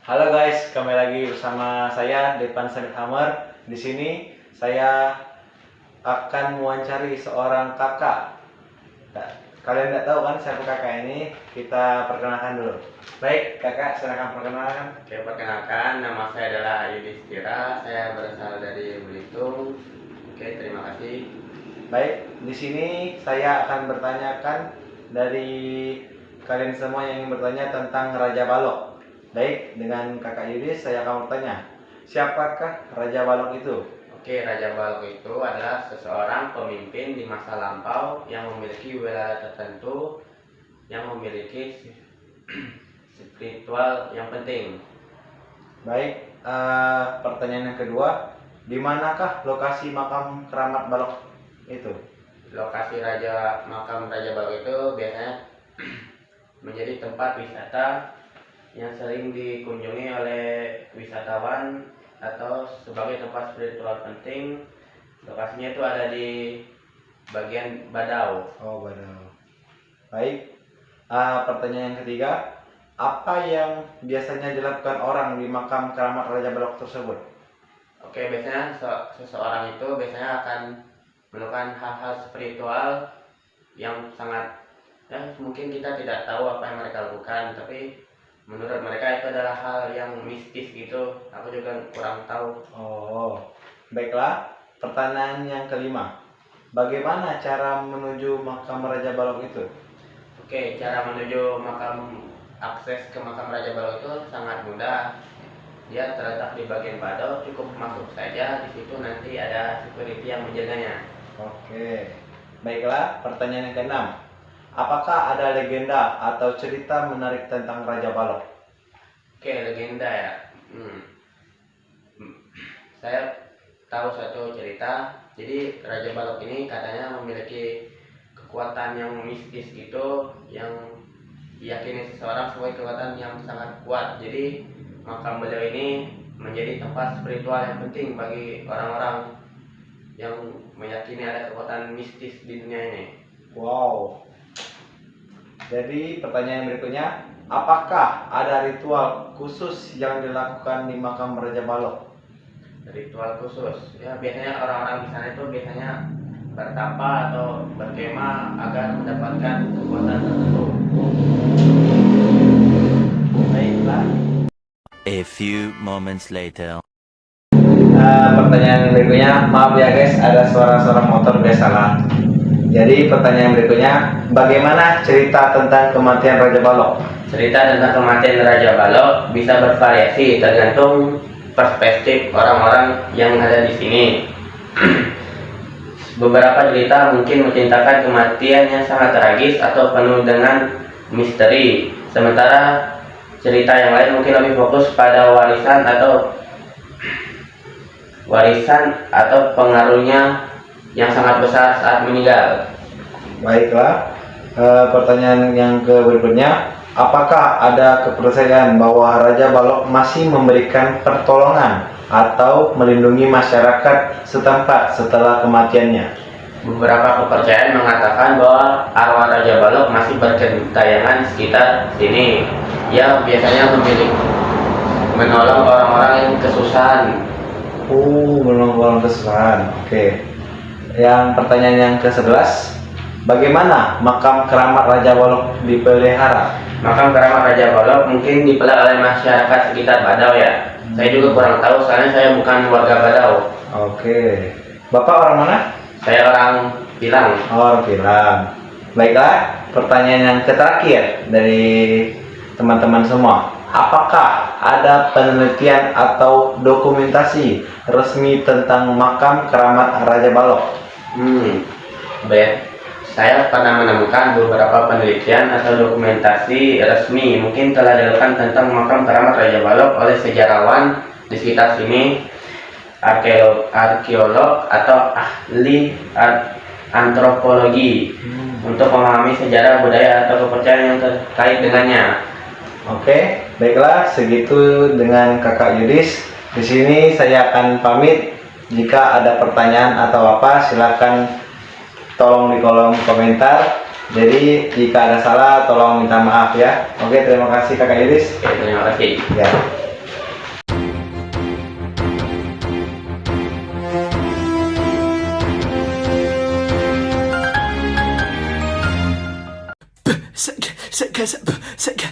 Halo guys, kembali lagi bersama saya Depan Sabit Hammer. Di sini saya akan mewawancari seorang kakak. Kalian tidak tahu kan siapa kakak ini? Kita perkenalkan dulu. Baik, kakak silakan perkenalkan. Oke, perkenalkan, nama saya adalah Yudhistira. Saya berasal dari Belitung. Oke, terima kasih. Baik, di sini saya akan bertanyakan dari kalian semua yang ingin bertanya tentang Raja Balok. Baik, dengan kakak Yudis saya akan bertanya, siapakah Raja Balok itu? Oke, Raja Balok itu adalah seseorang pemimpin di masa lampau yang memiliki wilayah tertentu, yang memiliki spiritual yang penting. Baik, pertanyaan yang kedua, di manakah lokasi makam keramat Balok itu? Lokasi makam Raja Balok itu biasanya menjadi tempat wisata yang sering dikunjungi oleh wisatawan atau sebagai tempat spiritual penting. Lokasinya itu ada di bagian Badau. Oh, Badau. Baik, pertanyaan yang ketiga, apa yang biasanya dilakukan orang di makam keramat Raja Balok tersebut? Oke, biasanya seseorang itu biasanya akan melakukan hal-hal spiritual yang sangat mungkin kita tidak tahu apa yang mereka lakukan, tapi menurut mereka itu adalah hal yang mistis gitu. Aku juga kurang tahu. Oh, baiklah. Pertanyaan yang kelima, bagaimana cara menuju makam Raja Balok itu? Oke, cara menuju akses ke makam Raja Balok itu sangat mudah. Dia terletak di bagian Badau, cukup masuk saja. Di situ nanti ada security yang menjaganya. Oke, baiklah. Pertanyaan yang keenam, apakah ada legenda atau cerita menarik tentang Raja Balok? Oke, legenda ya. Saya tahu satu cerita. Jadi Raja Balok ini katanya memiliki kekuatan yang mistis gitu, yang diyakini seseorang sebagai kekuatan yang sangat kuat. Jadi makam beliau ini menjadi tempat spiritual yang penting bagi orang-orang yang meyakini ada kekuatan mistis di dunia ini. Wow. Jadi pertanyaan berikutnya, apakah ada ritual khusus yang dilakukan di makam Raja Balok? Ritual khusus, ya biasanya orang-orang di sana itu biasanya bertapa atau berkemah agar mendapatkan kekuatan tertentu. Baiklah. A few moments later. Pertanyaan berikutnya, maaf ya guys, ada suara-suara motor, biasalah. Jadi pertanyaan berikutnya, bagaimana cerita tentang kematian Raja Balok? Cerita tentang kematian Raja Balok bisa bervariasi tergantung perspektif orang-orang yang ada di sini. Beberapa cerita mungkin menceritakan kematian yang sangat tragis atau penuh dengan misteri, sementara cerita yang lain mungkin lebih fokus pada warisan atau pengaruhnya yang sangat besar saat meninggal. Baiklah, pertanyaan yang berikutnya, apakah ada kepercayaan bahwa Raja Balok masih memberikan pertolongan atau melindungi masyarakat setempat setelah kematiannya? Beberapa kepercayaan mengatakan bahwa arwah Raja Balok masih bergentayangan di sekitar sini. Ia biasanya menolong orang-orang yang kesusahan. Menolong orang kesusahan. Oke. Yang pertanyaan yang ke-11, bagaimana makam keramat Raja Balok dipelihara? Makam keramat Raja Balok mungkin dipelihara oleh masyarakat sekitar Badau ya. Saya juga kurang tahu, soalnya saya bukan warga Badau. Oke. Bapak orang mana? Saya orang Pilang. Orang Pilang. Baiklah, pertanyaan yang terakhir dari teman-teman semua. Apakah ada penelitian atau dokumentasi resmi tentang makam keramat Raja Balok? Saya pernah menemukan beberapa penelitian atau dokumentasi resmi mungkin telah dilakukan tentang makam keramat Raja Balok oleh sejarawan di sekitar sini, arkeolog atau ahli antropologi untuk memahami sejarah, budaya atau kepercayaan yang terkait dengannya. Oke, baiklah, segitu dengan Kakak Yudis. Di sini saya akan pamit. Jika ada pertanyaan atau apa, silakan tolong di kolom komentar. Jadi jika ada salah tolong minta maaf ya. Oke, terima kasih Kakak Yudis. Oke, terima kasih. Ya. Seka